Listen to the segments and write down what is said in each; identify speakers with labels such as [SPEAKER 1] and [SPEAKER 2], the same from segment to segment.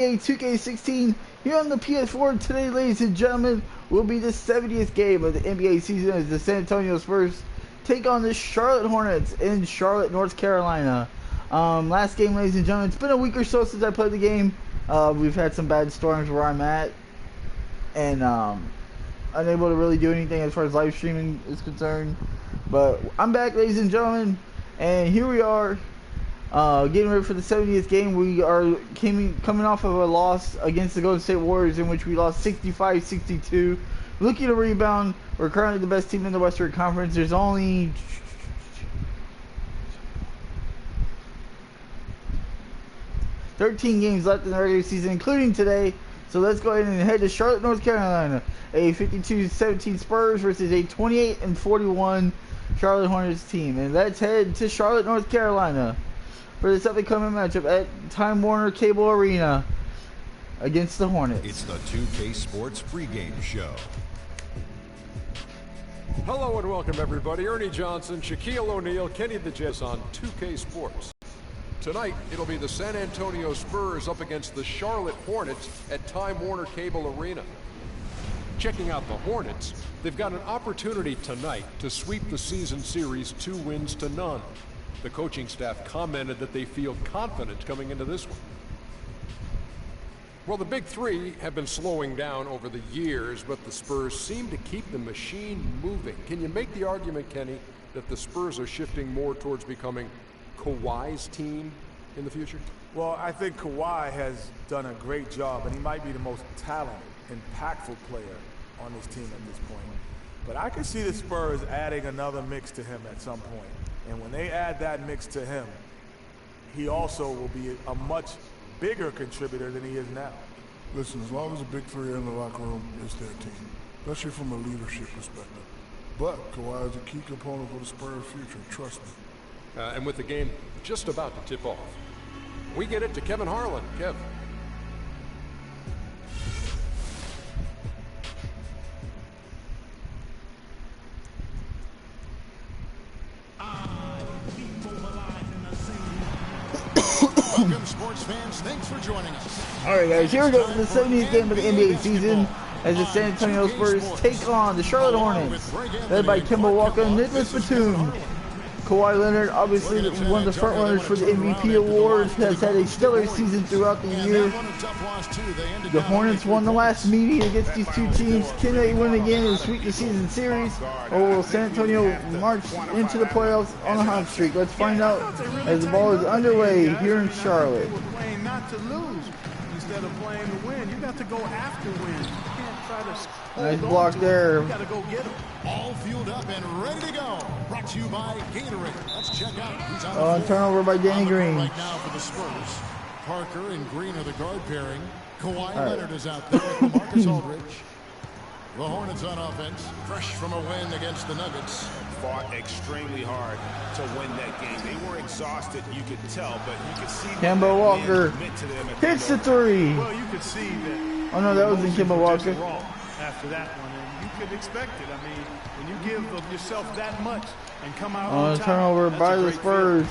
[SPEAKER 1] 2K16 here on the PS4. Today, ladies and gentlemen, will be the 70th game of the NBA season as the San Antonio Spurs take on the Charlotte Hornets in Charlotte, North Carolina. Last game, ladies and gentlemen, it's been a week or so since I played the game. We've had some bad storms where I'm at, and unable to really do anything as far as live streaming is concerned. But I'm back, ladies and gentlemen, and here we are. Getting ready for the 70th game. We are coming off of a loss against the Golden State Warriors in which we lost 65-62. Looking to rebound. We're currently the best team in the Western Conference. There's only 13 games left in the regular season, including today. So let's go ahead and head to Charlotte, North Carolina. A 52-17 Spurs versus a 28-41 Charlotte Hornets team. And let's head to Charlotte, North Carolina for this upcoming matchup at Time Warner Cable Arena against the Hornets.
[SPEAKER 2] It's the 2K Sports pregame show.
[SPEAKER 3] Hello and welcome everybody. Ernie Johnson, Shaquille O'Neal, Kenny the Jets on 2K Sports. Tonight, it'll be the San Antonio Spurs up against the Charlotte Hornets at Time Warner Cable Arena. Checking out the Hornets, they've got an opportunity tonight to sweep the season series 2-0. The coaching staff commented that they feel confident coming into this one. Well, the big three have been slowing down over the years, but the Spurs seem to keep the machine moving. Can you make the argument, Kenny, that the Spurs are shifting more towards becoming Kawhi's team in the future?
[SPEAKER 4] Well, I think Kawhi has done a great job, and he might be the most talented, impactful player on this team at this point. But I could see the Spurs adding another mix to him at some point. And when they add that mix to him, he also will be a much bigger contributor than he is now.
[SPEAKER 5] Listen, as long as the big three are in the locker room, it's their team, especially from a leadership perspective. But Kawhi is a key component for the Spurs' future, trust me.
[SPEAKER 3] And with the game just about to tip off, we get it to Kevin Harlan. Kev.
[SPEAKER 2] Welcome, sports fans. Thanks for joining us.
[SPEAKER 1] Alright guys, here we go for the 70th game of the NBA season as the San Antonio Spurs take on the Charlotte Hornets, led by Kemba Walker and Nicholas Batum. Kawhi Leonard, obviously one of the front runners for the MVP award, has had a stellar season throughout the year. The Hornets won the last meeting against these two teams. Can they win again and sweep the season series, or will San Antonio march into the playoffs on a hot streak? Let's find out as the ball is underway here in Charlotte.
[SPEAKER 6] Playing not to lose instead of playing to win. You got to go after wins. You can't try to
[SPEAKER 1] nice block there.
[SPEAKER 6] You got to go get them.
[SPEAKER 2] All fueled up and ready to go. Brought to you by Gatorade. Let's check out who's on the
[SPEAKER 1] turnover by Danny Green.
[SPEAKER 2] Right now for the Spurs. Parker and Green are the guard pairing. Kawhi Leonard is out there with Marcus Aldridge. The Hornets on offense, fresh from a win against the Nuggets.
[SPEAKER 7] Fought extremely hard to win that game. They were exhausted, you could tell, but you could see
[SPEAKER 1] Kemba Walker hits the three.
[SPEAKER 6] Well, you could see that.
[SPEAKER 1] Oh no, that wasn't Kemba Walker.
[SPEAKER 6] After that one, and you could expect it. I mean, when you give of yourself that much and come out
[SPEAKER 1] on top, turnover by the Spurs.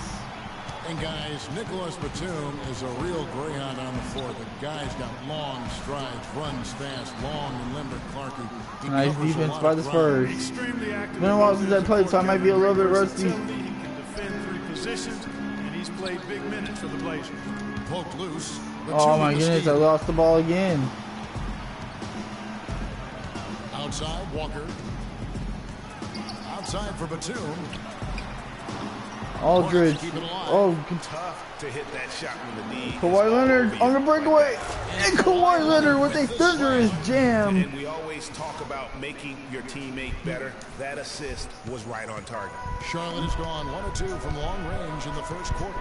[SPEAKER 2] And guys, Nicholas Batum is a real greyhound on the floor. The guy's got long strides, runs fast, long and limber. Clarkie.
[SPEAKER 1] Nice defense by the Spurs.
[SPEAKER 6] Extremely active.
[SPEAKER 1] Been a while since I played, so I might be a little bit rusty.
[SPEAKER 6] He can defend three positions, and he's played big minutes for the Blazers.
[SPEAKER 2] Poked loose.
[SPEAKER 1] Oh my goodness, I lost the ball again.
[SPEAKER 2] Outside, Walker. Outside for Batum.
[SPEAKER 1] Aldridge. Oh,
[SPEAKER 7] tough to hit that shot with the knee.
[SPEAKER 1] Kawhi Leonard on the breakaway. And Kawhi Leonard with a thunderous jam.
[SPEAKER 7] And we always talk about making your teammate better. That assist was right on target.
[SPEAKER 2] Charlotte has gone 1 of 2 from long range in the first quarter.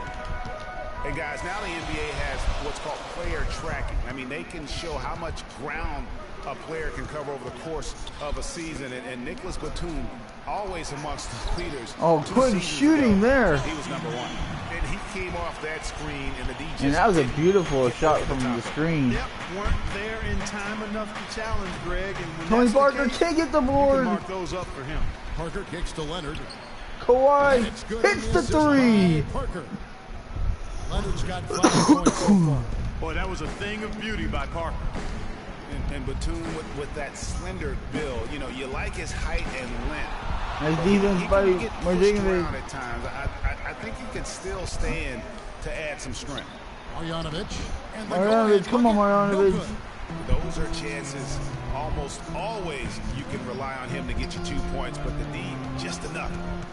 [SPEAKER 7] And guys, now the NBA has what's called player tracking. I mean, they can show how much ground a player can cover over the course of a season, and Nicholas Batum always amongst the leaders.
[SPEAKER 1] Oh, quick shooting there.
[SPEAKER 7] He was number one, and he came off that screen, and the DJ.
[SPEAKER 1] And that was a beautiful shot from the screen.
[SPEAKER 6] Yep, weren't there in time enough to challenge Greg. And
[SPEAKER 1] Tony Parker can't get the board.
[SPEAKER 6] Mark those up for him.
[SPEAKER 2] Parker kicks to Leonard.
[SPEAKER 1] Kawhi hits the three.
[SPEAKER 2] Parker. Leonard's got 5 points so far.
[SPEAKER 6] Boy, that was a thing of beauty by Parker.
[SPEAKER 7] And Batum with that slender build, you know, you like his height and length.
[SPEAKER 1] Nice defense by
[SPEAKER 7] Marjanovic. At times, I think he could still stand to add some strength.
[SPEAKER 1] Marjanovic, come on, Marjanovic.
[SPEAKER 7] Those are chances. Almost always you can rely on him to get you 2 points, but the D just enough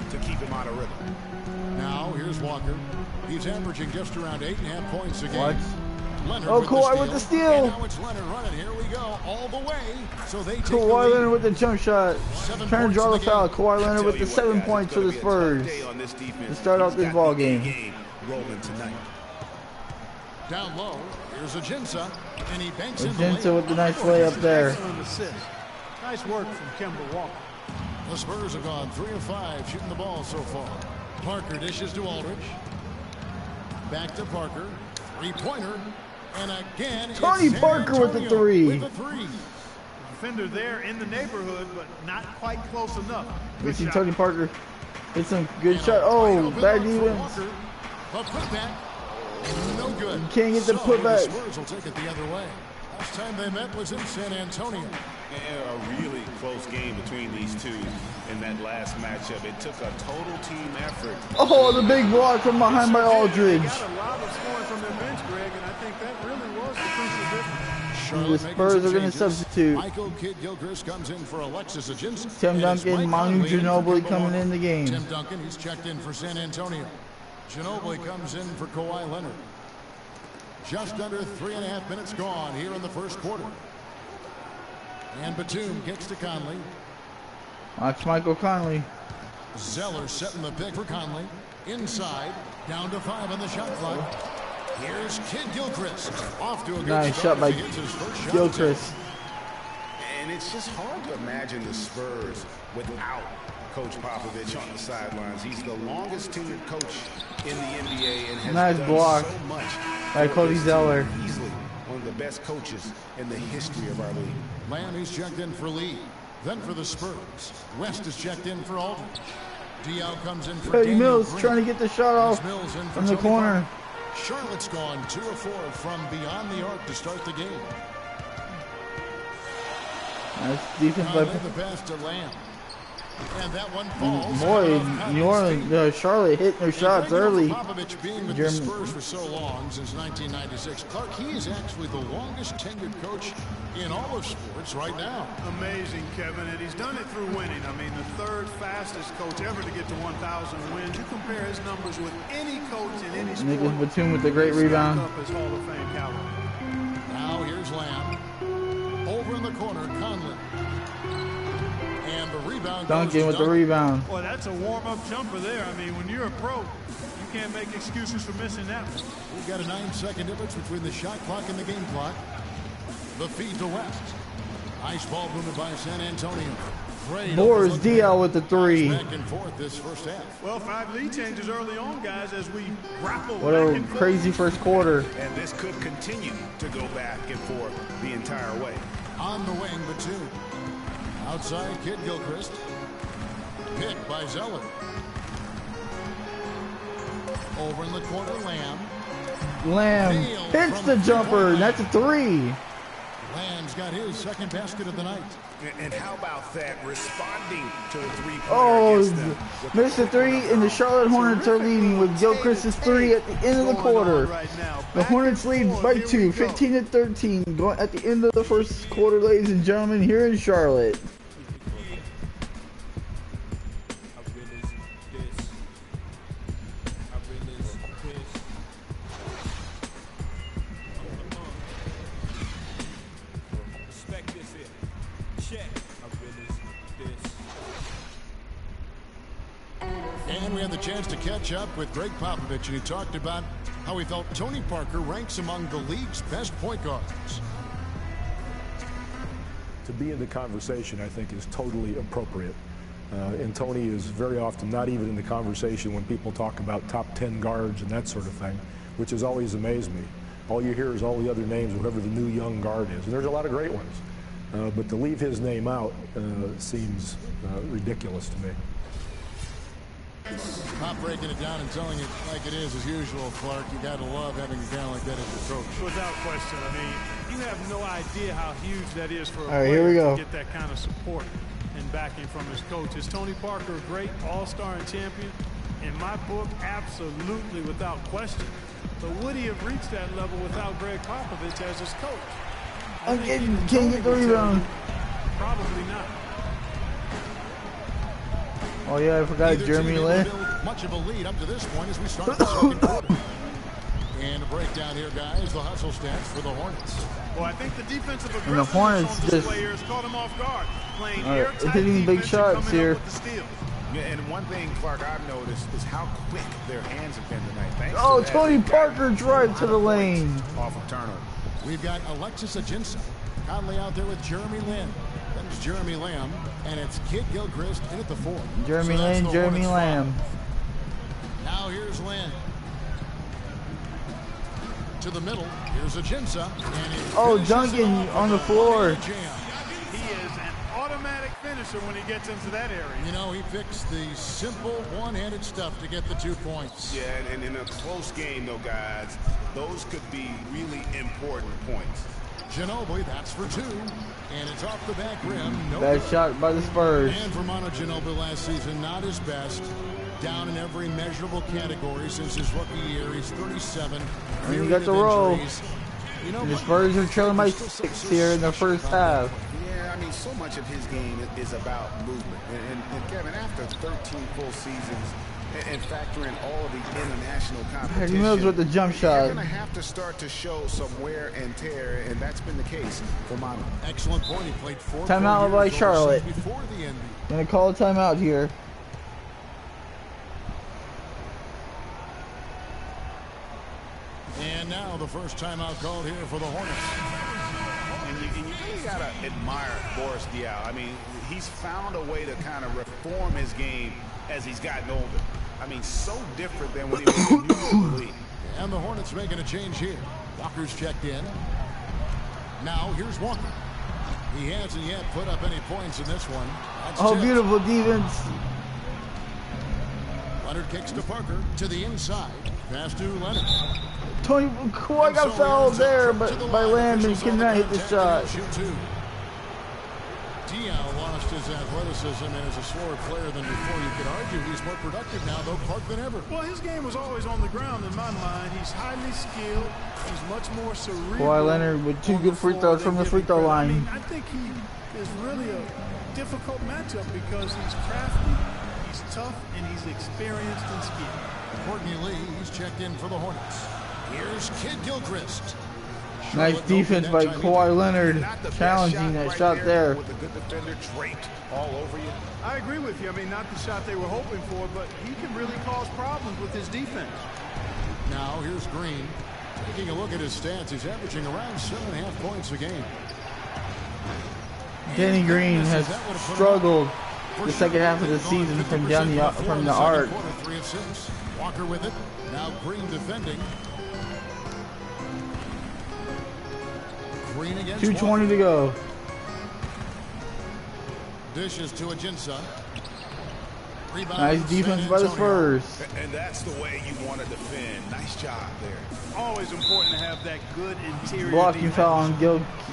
[SPEAKER 7] to keep him out of rhythm.
[SPEAKER 2] Now here's Walker. He's averaging just around 8.5 points a game.
[SPEAKER 1] What?
[SPEAKER 2] Leonard
[SPEAKER 1] Oh, Kawhi with the steal.
[SPEAKER 2] And now it's Leonard running. Here we go, all the way. So they take
[SPEAKER 1] Kawhi Leonard with the jump shot.
[SPEAKER 2] 7
[SPEAKER 1] Trying to draw the
[SPEAKER 2] points in
[SPEAKER 1] foul.
[SPEAKER 2] game.
[SPEAKER 1] Kawhi Leonard with the 7 points for the Spurs to start off this ball game.
[SPEAKER 7] Rolling tonight.
[SPEAKER 2] Down low, here's Ajinça, and he banks in
[SPEAKER 1] Ajinça with the nice play up there.
[SPEAKER 6] Excellent assist. Nice work from Kemba Walker.
[SPEAKER 2] The Spurs have gone 3 of 5 shooting the ball so far. Parker dishes to Aldridge. Back to Parker. Three-pointer. And again,
[SPEAKER 1] Tony Parker with the three.
[SPEAKER 6] Defender there in the neighborhood, but not quite close enough.
[SPEAKER 1] We see Tony Parker hit some good shot. Oh, bad defense.
[SPEAKER 2] But putback, no good.
[SPEAKER 1] You can't get the putback.
[SPEAKER 2] The Spurs will take it the other way. Last time they met was in San Antonio.
[SPEAKER 7] A really close game between these two in that last matchup. It took a total team effort.
[SPEAKER 1] Oh, the big block from behind by Aldridge.
[SPEAKER 6] They got a lot of scoring from their bench, Greg, and I think that really was the crucial difference.
[SPEAKER 1] The Spurs are going to substitute.
[SPEAKER 2] Michael Kidd-GilChrist comes in for Alexis Ajinça.
[SPEAKER 1] Tim Duncan, Manu Ginobili coming in the game.
[SPEAKER 2] Tim Duncan, he's checked in for San Antonio. Ginobili comes in for Kawhi Leonard. Just under 3.5 minutes gone here in the first quarter. And Batum gets to Conley.
[SPEAKER 1] Watch Michael Conley.
[SPEAKER 2] Zeller setting the pick for Conley. Inside, down to 5 on the shot clock. Here's Kidd-GilChrist. Off to a good
[SPEAKER 1] Nice
[SPEAKER 2] start
[SPEAKER 1] shot by
[SPEAKER 2] as he hits his first shot.
[SPEAKER 1] Gilchrist.
[SPEAKER 7] And it's just hard to imagine the Spurs without Coach Popovich on the sidelines. He's the longest tenured coach in the NBA and has
[SPEAKER 1] Nice
[SPEAKER 7] done
[SPEAKER 1] block
[SPEAKER 7] so much
[SPEAKER 1] by
[SPEAKER 7] for
[SPEAKER 1] Cody
[SPEAKER 7] this
[SPEAKER 1] Zeller.
[SPEAKER 7] team. Easily one of the best coaches in the history of our league.
[SPEAKER 2] Lamb is checked in for Lee. Then for the Spurs. West is checked in for Aldridge. Diaw comes in for
[SPEAKER 1] Patty
[SPEAKER 2] Daniel
[SPEAKER 1] Mills
[SPEAKER 2] Green.
[SPEAKER 1] trying to get the shot off
[SPEAKER 2] Mills in for
[SPEAKER 1] from the
[SPEAKER 2] Tony
[SPEAKER 1] corner.
[SPEAKER 2] Parker. Charlotte's gone 2 of 4 from beyond the arc to start the game.
[SPEAKER 1] Nice defense by
[SPEAKER 2] The pass to Lamb. And that one falls.
[SPEAKER 1] boy, New Orleans, Charlotte hitting their shots early.
[SPEAKER 2] Popovich being with the Spurs for so long, since 1996. Clark, he is actually the longest tenured coach in all of sports right now.
[SPEAKER 6] Amazing, Kevin, and he's done it through winning. I mean, the third fastest coach ever to get to 1,000 wins. You compare his numbers with any coach in any sport.
[SPEAKER 1] Nicholas Batum with the great rebound.
[SPEAKER 6] Up his Hall of Fame caliber.
[SPEAKER 2] Now here's Lamb. Over in the corner, Conley. And the rebound.
[SPEAKER 1] Duncan with the rebound.
[SPEAKER 6] Boy, that's a warm-up jumper there. I mean, when you're a pro, you can't make excuses for missing that one.
[SPEAKER 2] We've got a 9-second difference between the shot clock and the game clock. The feed to West. Nice ball movement by San Antonio.
[SPEAKER 1] Boris Diaw with the three.
[SPEAKER 2] Back and forth this first half.
[SPEAKER 6] Well, 5 lead changes early on, guys, as we grapple.
[SPEAKER 1] What a crazy first quarter.
[SPEAKER 7] And this could continue to go back and forth the entire way.
[SPEAKER 2] On the wing, Batum. Outside, Kidd-GilChrist. Picked by Zeller. Over in the corner, Lamb.
[SPEAKER 1] Lamb hits the jumper. That's a three.
[SPEAKER 2] Lamb's got his second basket of the night.
[SPEAKER 7] And how about that, responding to the three-pointer
[SPEAKER 1] Oh,
[SPEAKER 7] against them?
[SPEAKER 1] missed the three, and the Charlotte Hornets are leading with Gilchrist's three at the end of the quarter. The Hornets lead by 2, 15-13, going at the end of the first quarter, ladies and gentlemen, here in Charlotte.
[SPEAKER 2] And we had the chance to catch up with Greg Popovich, and he talked about how he felt Tony Parker ranks among the league's best point guards.
[SPEAKER 8] To be in the conversation, I think, is totally appropriate. And Tony is very often not even in the conversation when people talk about top 10 guards and that sort of thing, which has always amazed me. All you hear is all the other names, whoever the new young guard is. And there's a lot of great ones. But to leave his name out seems ridiculous to me.
[SPEAKER 2] Not breaking it down and telling it like it is as usual, Clark. You got to love having a guy like that as your coach.
[SPEAKER 6] Without question. I mean, you have no idea how huge that is for a
[SPEAKER 1] right, here we
[SPEAKER 6] player
[SPEAKER 1] go.
[SPEAKER 6] to get that kind of support and backing from his coach. Is Tony Parker a great all-star and champion? In my book, absolutely, without question. But would he have reached that level without Greg Popovich as his coach?
[SPEAKER 1] Can't get the rebound.
[SPEAKER 6] Probably not.
[SPEAKER 1] Oh yeah, I forgot
[SPEAKER 2] Neither
[SPEAKER 1] Jeremy
[SPEAKER 2] team able
[SPEAKER 1] Lin.
[SPEAKER 2] to build much of a lead up to this point as we start the second quarter. And a breakdown here, guys. The hustle stats for the Hornets.
[SPEAKER 6] Well, I think the defensive
[SPEAKER 1] And the
[SPEAKER 6] aggressiveness
[SPEAKER 1] Hornets
[SPEAKER 6] on
[SPEAKER 1] just
[SPEAKER 6] display here has caught him off guard. Playing
[SPEAKER 1] All right,
[SPEAKER 6] airtight
[SPEAKER 1] hitting big
[SPEAKER 6] defense and
[SPEAKER 1] shots
[SPEAKER 6] coming
[SPEAKER 1] here.
[SPEAKER 6] up with the steal.
[SPEAKER 7] Yeah, and one thing, Clark, I've noticed is how quick their hands have been tonight. Thanks
[SPEAKER 1] Oh,
[SPEAKER 7] to that,
[SPEAKER 1] Tony
[SPEAKER 7] they've gotten
[SPEAKER 1] Parker
[SPEAKER 7] a
[SPEAKER 1] drive
[SPEAKER 7] lot
[SPEAKER 1] to the
[SPEAKER 7] of points
[SPEAKER 1] lane.
[SPEAKER 7] off of turnover.
[SPEAKER 2] We've got Alexis Ajinça. Conley out there with Jeremy Lin. There's Jeremy Lamb. And it's Kidd-GilChrist in at the 4.
[SPEAKER 1] Jeremy
[SPEAKER 2] So that's
[SPEAKER 1] Lin,
[SPEAKER 2] the
[SPEAKER 1] Jeremy
[SPEAKER 2] Hornets'
[SPEAKER 1] Lamb.
[SPEAKER 2] five. Now here's Lin. To the middle. Here's Ajinça. And he
[SPEAKER 1] Oh,
[SPEAKER 2] finishes
[SPEAKER 1] dunking
[SPEAKER 2] it off
[SPEAKER 1] on the
[SPEAKER 2] with a
[SPEAKER 1] floor.
[SPEAKER 2] jam.
[SPEAKER 6] He is an automatic finisher when he gets into that area.
[SPEAKER 2] You know, he fixed the simple one-handed stuff to get the 2 points.
[SPEAKER 7] Yeah, and in a close game, though, guys, those could be really important points.
[SPEAKER 2] Ginobili, that's for 2. And it's off the back rim. No
[SPEAKER 1] Bad
[SPEAKER 2] good.
[SPEAKER 1] shot by the Spurs.
[SPEAKER 2] And for Manu Ginobili last season, not his best. Down in every measurable category since his rookie year. He's 37.
[SPEAKER 1] And you
[SPEAKER 2] myriad
[SPEAKER 1] got the
[SPEAKER 2] of
[SPEAKER 1] roll.
[SPEAKER 2] injuries. You know,
[SPEAKER 1] And the Spurs are trailing by 6 here in the first half.
[SPEAKER 7] Yeah, I mean, so much of his game is about movement. And Kevin, after 13 full seasons and factor in all of the international competition,
[SPEAKER 1] He knows with the jump
[SPEAKER 7] you're
[SPEAKER 1] shot.
[SPEAKER 7] going to have to start to show some wear and tear, and that's been the case for Manu.
[SPEAKER 2] excellent point. He played 4
[SPEAKER 1] Timeout by
[SPEAKER 2] years
[SPEAKER 1] Charlotte.
[SPEAKER 2] overseas before the NBA.
[SPEAKER 1] Gonna call a timeout here.
[SPEAKER 2] And now the first timeout called here for the Hornets.
[SPEAKER 7] And you really got to admire Boris Diaw. I mean, he's found a way to kind of reform his game as he's gotten older. I mean, so different than when he was new to the league.
[SPEAKER 2] And the Hornets making a change here. Walker's checked in. Now here's Walker. He hasn't yet put up any points in this one. That's
[SPEAKER 1] Oh,
[SPEAKER 2] tipped.
[SPEAKER 1] beautiful defense.
[SPEAKER 2] Leonard kicks to Parker to the inside. Pass to Leonard.
[SPEAKER 1] Tony Kawhi
[SPEAKER 2] And so
[SPEAKER 1] got fouled
[SPEAKER 2] here's a
[SPEAKER 1] there,
[SPEAKER 2] trip
[SPEAKER 1] but
[SPEAKER 2] to the
[SPEAKER 1] by
[SPEAKER 2] line.
[SPEAKER 1] Lamb and
[SPEAKER 2] Officials on
[SPEAKER 1] cannot hit the
[SPEAKER 2] contact,
[SPEAKER 1] shot.
[SPEAKER 2] and he'll shoot 2. Diaw lost his athleticism and is a slower player than before. You could argue he's more productive now, though, Clark, than ever.
[SPEAKER 6] Well, his game was always on the ground in my mind. He's highly skilled. He's much more cerebral.
[SPEAKER 1] Kawhi Leonard with 2
[SPEAKER 6] on
[SPEAKER 1] good
[SPEAKER 6] the
[SPEAKER 1] free
[SPEAKER 6] floor
[SPEAKER 1] throws from
[SPEAKER 6] than
[SPEAKER 1] the free
[SPEAKER 6] giving
[SPEAKER 1] throw
[SPEAKER 6] credit.
[SPEAKER 1] line.
[SPEAKER 6] I mean, I think he is really a difficult matchup because he's crafty, he's tough, and he's experienced and skilled.
[SPEAKER 2] Courtney Lee, he's checked in for the Hornets. Here's Kidd-GilChrist.
[SPEAKER 1] Nice defense by Kawhi Leonard,
[SPEAKER 7] Not the best
[SPEAKER 1] challenging that
[SPEAKER 7] right
[SPEAKER 1] shot there.
[SPEAKER 7] With a good defender draped all over you.
[SPEAKER 6] I agree with you. I mean, not the shot they were hoping for, but he can really cause problems with his defense.
[SPEAKER 2] Now here's Green. Taking a look at his stats, he's averaging around 7.5 points a game.
[SPEAKER 1] Danny Green has struggled the second half of the season from down the arc.
[SPEAKER 2] 3 of 6. Walker with it. Now Green defending. Green against
[SPEAKER 1] 2:20 to go.
[SPEAKER 2] Dishes to Ajinça. Rebound.
[SPEAKER 1] Nice defense by the
[SPEAKER 2] San Antonio.
[SPEAKER 1] Spurs.
[SPEAKER 7] And that's the way you want to defend. Nice job there.
[SPEAKER 6] Always important to have that good interior
[SPEAKER 1] Blocking
[SPEAKER 6] defense.
[SPEAKER 1] foul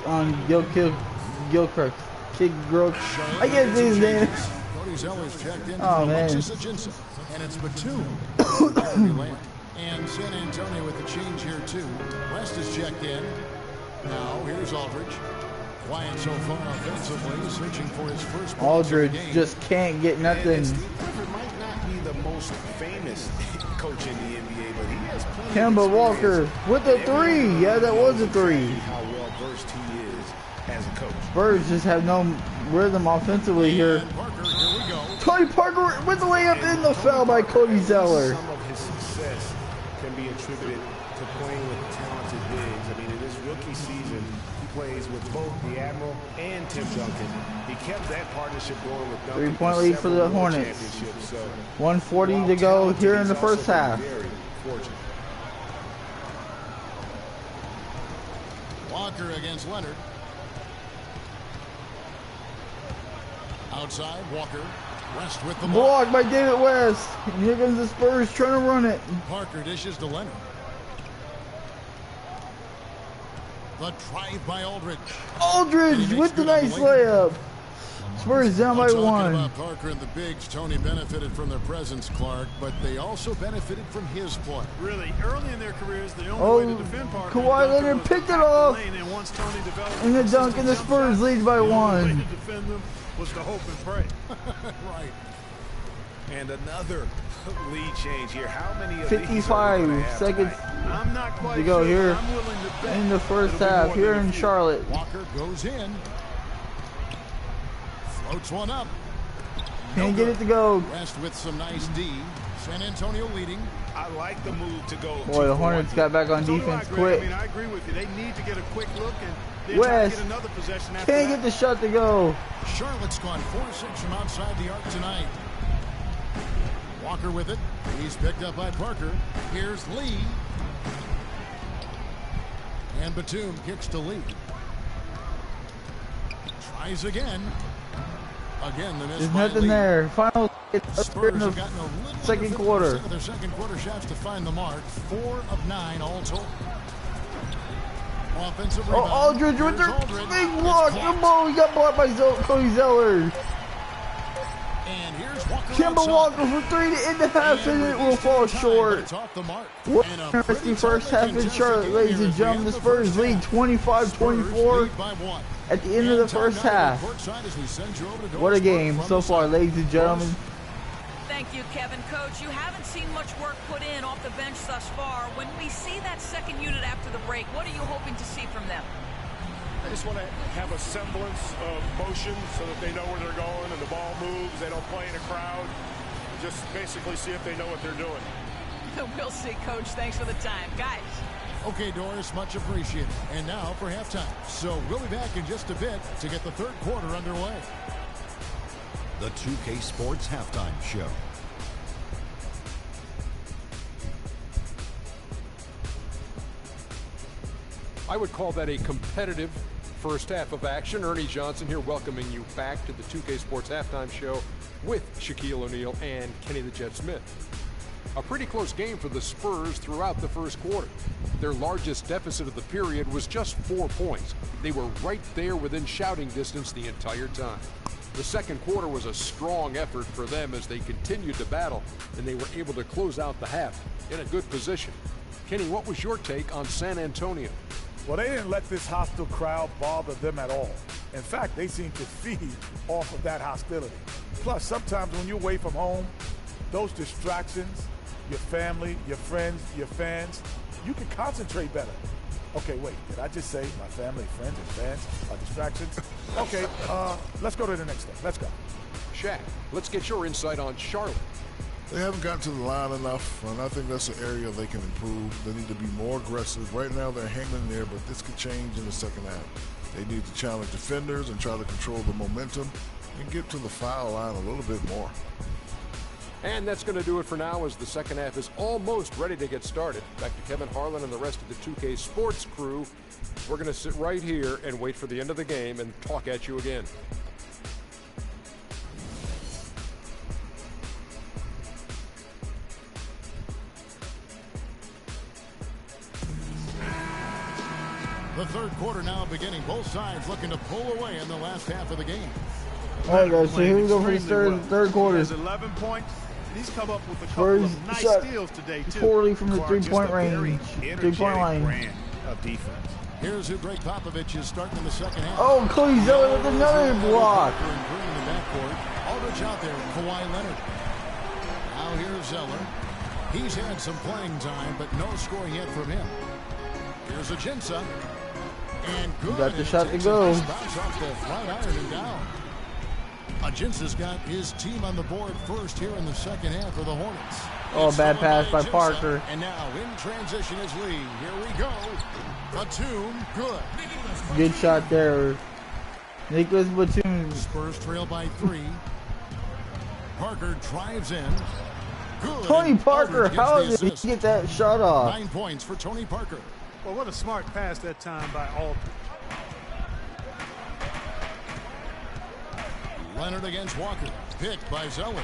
[SPEAKER 1] on Gil-Christ. Kidd-GilChrist. I can't say his name.
[SPEAKER 2] Cody Zeller's checked in
[SPEAKER 1] Oh,
[SPEAKER 2] for
[SPEAKER 1] man.
[SPEAKER 2] Alexis Ajinça. And it's Batum. Jeremy Lamb. And San Antonio with the change here, too. West is checked in. Now, here's Aldridge. Quiet so far offensively, searching for his first points
[SPEAKER 1] Aldridge
[SPEAKER 2] of the game.
[SPEAKER 1] just can't get nothing.
[SPEAKER 7] And Steve Clifford might not be the most famous coach in the NBA, but he has plenty of
[SPEAKER 1] Kemba
[SPEAKER 7] experience.
[SPEAKER 1] Walker with a 3. Yeah, that was a 3.
[SPEAKER 7] How well versed he is as a coach.
[SPEAKER 1] Spurs just have no rhythm offensively here.
[SPEAKER 2] And Parker, here we go.
[SPEAKER 1] Tony Parker with the layup in the foul by Cody Zeller.
[SPEAKER 7] Some of his success can be attributed to playing with talented bigs. I mean, in his rookie season, he plays with both the Admiral and Tim Duncan. He kept that partnership going with Duncan.
[SPEAKER 1] 3-point lead for the
[SPEAKER 7] several more
[SPEAKER 1] Hornets.
[SPEAKER 7] championships. So,
[SPEAKER 1] 1:40
[SPEAKER 7] while
[SPEAKER 1] to go
[SPEAKER 7] talented,
[SPEAKER 1] here in
[SPEAKER 7] he's
[SPEAKER 1] the first
[SPEAKER 7] also
[SPEAKER 1] half.
[SPEAKER 7] very fortunate.
[SPEAKER 2] Walker against Leonard. Outside, Walker. West with the
[SPEAKER 1] Blocked by David West. And here comes the Spurs trying to run it.
[SPEAKER 2] Parker dishes to Leonard. The drive by Aldridge.
[SPEAKER 1] Aldridge with the nice layup. Spurs down by
[SPEAKER 2] Talking
[SPEAKER 1] one.
[SPEAKER 2] about Parker and the bigs, Tony benefited from their presence, Clark, but they also benefited from his play.
[SPEAKER 6] Really, early in their careers, the only way to defend Parker.
[SPEAKER 1] Kawhi Leonard picked it off. And the dunk, and the Spurs lead by one.
[SPEAKER 6] The way to defend them was to hope and pray.
[SPEAKER 2] Right.
[SPEAKER 7] And another lead change here. How many of
[SPEAKER 1] 55 seconds
[SPEAKER 6] I'm not quite
[SPEAKER 1] to go
[SPEAKER 6] sure,
[SPEAKER 1] here
[SPEAKER 6] I'm willing to bet
[SPEAKER 1] in the first
[SPEAKER 6] it'll be
[SPEAKER 1] half
[SPEAKER 6] more
[SPEAKER 1] here
[SPEAKER 6] than a
[SPEAKER 1] in
[SPEAKER 6] few.
[SPEAKER 1] Charlotte.
[SPEAKER 2] Walker goes in. Floats one up.
[SPEAKER 1] Can't get it to go.
[SPEAKER 2] West with some nice D. San Antonio leading.
[SPEAKER 7] I like the move to go.
[SPEAKER 1] Boy, the Hornets got back on
[SPEAKER 6] So do
[SPEAKER 1] defense
[SPEAKER 6] I, Greg.
[SPEAKER 1] quick.
[SPEAKER 6] I mean, I agree with you. They need to get a quick look and then try to
[SPEAKER 1] West
[SPEAKER 6] get another possession after
[SPEAKER 1] can't
[SPEAKER 6] that.
[SPEAKER 1] get the shot to go.
[SPEAKER 2] Charlotte's gone 4-6 from outside the arc tonight. Walker with it. He's picked up by Parker. Here's Lee. And Batum kicks to Lee. Tries again. Again, the miss
[SPEAKER 1] There's
[SPEAKER 2] by
[SPEAKER 1] nothing
[SPEAKER 2] Lee.
[SPEAKER 1] there. Final
[SPEAKER 2] Spurs
[SPEAKER 1] in
[SPEAKER 2] have
[SPEAKER 1] the
[SPEAKER 2] gotten a little
[SPEAKER 1] second
[SPEAKER 2] under 50%
[SPEAKER 1] quarter.
[SPEAKER 2] of their second quarter shots to find the mark. 4 of 9 all told. Offensive
[SPEAKER 1] Oh,
[SPEAKER 2] rebound.
[SPEAKER 1] Aldridge with
[SPEAKER 2] Here's
[SPEAKER 1] their
[SPEAKER 2] Aldridge.
[SPEAKER 1] big
[SPEAKER 2] It's
[SPEAKER 1] block. The
[SPEAKER 2] blocked.
[SPEAKER 1] ball, he got blocked by Cody Zeller.
[SPEAKER 2] And here's Walker
[SPEAKER 1] Kemba
[SPEAKER 2] outside.
[SPEAKER 1] Walker for three to end the half, and it will fall short.
[SPEAKER 2] It's off the mark.
[SPEAKER 1] What
[SPEAKER 2] And
[SPEAKER 1] an
[SPEAKER 2] a pretty
[SPEAKER 1] interesting first
[SPEAKER 2] tightly
[SPEAKER 1] half in
[SPEAKER 2] contested
[SPEAKER 1] Charlotte,
[SPEAKER 2] game
[SPEAKER 1] ladies
[SPEAKER 2] here
[SPEAKER 1] and
[SPEAKER 2] as we
[SPEAKER 1] gentlemen.
[SPEAKER 2] end
[SPEAKER 1] The
[SPEAKER 2] the
[SPEAKER 1] Spurs
[SPEAKER 2] first
[SPEAKER 1] lead
[SPEAKER 2] half.
[SPEAKER 1] 25-24
[SPEAKER 2] Spurs lead by 1.
[SPEAKER 1] at the end of the
[SPEAKER 2] And time
[SPEAKER 1] first
[SPEAKER 2] now to
[SPEAKER 1] half.
[SPEAKER 2] the courtside as we send you over to
[SPEAKER 1] What a
[SPEAKER 2] Doris
[SPEAKER 1] game
[SPEAKER 2] from
[SPEAKER 1] so
[SPEAKER 2] the
[SPEAKER 1] far,
[SPEAKER 2] side.
[SPEAKER 1] ladies and gentlemen.
[SPEAKER 9] Thank you, Kevin. Coach, you haven't seen much work put in off the bench thus far. When we see that second unit after the break, what are you hoping to see from them?
[SPEAKER 10] I just want to have a semblance of motion so that they know where they're going and the ball moves. They don't play in a crowd. Just basically see if they know what they're doing.
[SPEAKER 9] We'll see, Coach. Thanks for the time. Guys.
[SPEAKER 2] Okay, Doris, much appreciated. And now for halftime. So we'll be back in just a bit to get the third quarter underway.
[SPEAKER 11] The 2K Sports Halftime Show.
[SPEAKER 3] I would call that a competitive first half of action. Ernie Johnson here welcoming you back to the 2K Sports Halftime Show with Shaquille O'Neal and Kenny the Jet Smith. A pretty close game for the Spurs throughout the first quarter. Their largest deficit of the period was just 4 points. They were right there within shouting distance the entire time. The second quarter was a strong effort for them as they continued to battle, and they were able to close out the half in a good position. Kenny, what was your take on San Antonio?
[SPEAKER 4] Well, they didn't let this hostile crowd bother them at all. In fact, they seemed to feed off of that hostility. Plus, sometimes when you're away from home, those distractions, your family, your friends, your fans, you can concentrate better. Okay, wait, did I just say my family, friends, and fans are distractions? Okay, let's go to the next thing. Let's go.
[SPEAKER 3] Shaq, let's get your insight on Charlotte.
[SPEAKER 5] They haven't gotten to the line enough, and I think that's an area they can improve. They need to be more aggressive. Right now they're hanging there, but this could change in the second half. They need to challenge defenders and try to control the momentum and get to the foul line a little bit more.
[SPEAKER 3] And that's going to do it for now as the second half is almost ready to get started. Back to Kevin Harlan and the rest of the 2K Sports crew. We're going to sit right here and wait for the end of the game and talk at you again.
[SPEAKER 2] The third quarter now beginning. Both sides looking to pull away in the last half of the game.
[SPEAKER 1] All right, guys, so here we go for the third quarter.
[SPEAKER 6] He has 11 points. He's come up with a couple of nice
[SPEAKER 1] shot
[SPEAKER 6] steals today, too.
[SPEAKER 1] poorly from the
[SPEAKER 7] Clark,
[SPEAKER 1] three-point
[SPEAKER 7] just a very
[SPEAKER 1] range.
[SPEAKER 7] energetic
[SPEAKER 1] Three-point line.
[SPEAKER 7] brand of defense.
[SPEAKER 2] Here's who Greg Popovich is starting in the second half.
[SPEAKER 1] Oh, Cody Zeller with another block.
[SPEAKER 2] Green in the backcourt. Aldridge out there. Kawhi Leonard. Now here's Zeller. He's had some playing time, but no scoring yet from him. Here's Ajinça. And good.
[SPEAKER 1] Got the
[SPEAKER 2] And
[SPEAKER 1] shot to
[SPEAKER 2] takes a
[SPEAKER 1] go.
[SPEAKER 2] nice bounce off the flat iron and down. Ajinça's got his team on the board first here in the second half for the Hornets.
[SPEAKER 1] Oh,
[SPEAKER 2] It's
[SPEAKER 1] bad
[SPEAKER 2] stolen
[SPEAKER 1] pass by
[SPEAKER 2] Ajinça.
[SPEAKER 1] Parker.
[SPEAKER 2] And now in transition is Lee. Here we go. Batum, good.
[SPEAKER 1] Good shot there. Nicholas Batum.
[SPEAKER 2] Spurs trail by 3. Parker drives in. Good.
[SPEAKER 1] Tony Parker,
[SPEAKER 2] Aldridge gets
[SPEAKER 1] how
[SPEAKER 2] the
[SPEAKER 1] did he
[SPEAKER 2] assist.
[SPEAKER 1] get that shot off?
[SPEAKER 2] 9 points for Tony Parker.
[SPEAKER 6] Well, what a smart pass that time by Aldridge.
[SPEAKER 2] Leonard against Walker. picked by Zeller.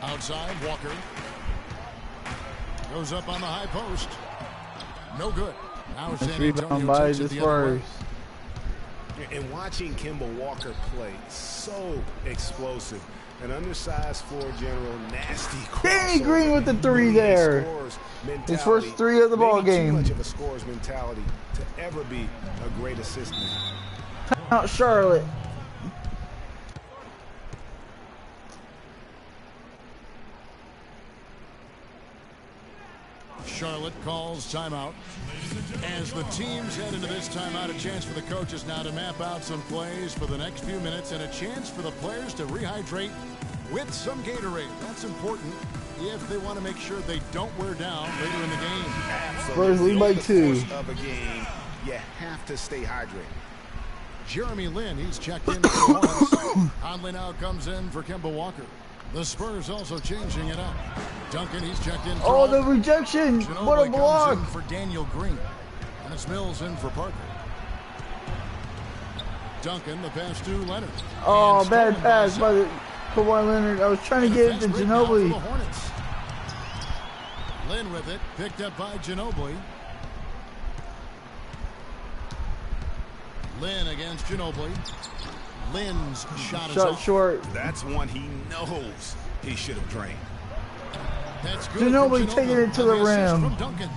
[SPEAKER 2] Outside, Walker. Goes up on the high post. No good. Now San Antonio
[SPEAKER 1] by
[SPEAKER 2] takes
[SPEAKER 1] the
[SPEAKER 2] it the other way.
[SPEAKER 1] Spurs.
[SPEAKER 7] And watching Kemba Walker play, so explosive. An undersized floor general, nasty crossover.
[SPEAKER 1] Danny Green with the three there. His first three of the ball game.
[SPEAKER 7] Too much of a scorer's mentality to ever be a great assistant.
[SPEAKER 1] Out Charlotte.
[SPEAKER 2] Charlotte calls timeout. As the teams head into this timeout, a chance for the coaches now to map out some plays for the next few minutes and a chance for the players to rehydrate with some Gatorade. That's important if they want to make sure they don't wear down later in the game.
[SPEAKER 1] Spurs lead by 2.
[SPEAKER 7] Of a game, you have to stay hydrated.
[SPEAKER 2] Jeremy Lin, he's checked in for the Hornets. Conley now comes in for Kemba Walker. The Spurs also changing it up. Duncan, he's checked in for
[SPEAKER 1] Oh, the rejection. What a block.
[SPEAKER 2] Comes in for Daniel Green. And it's Mills in for Parker. Duncan, the pass to Leonard.
[SPEAKER 1] Oh,
[SPEAKER 2] And
[SPEAKER 1] bad
[SPEAKER 2] stolen
[SPEAKER 1] pass
[SPEAKER 2] by
[SPEAKER 1] by the Kawhi Leonard. I was trying to get it to Ginobili.
[SPEAKER 2] The Hornets. Lin with it, picked up by Ginobili. Lin against Ginobili. Lin's shot is off.
[SPEAKER 1] Short.
[SPEAKER 7] That's one he knows he should have drained.
[SPEAKER 2] That's good.
[SPEAKER 1] Ginobili taking it to the rim.
[SPEAKER 2] From Duncan.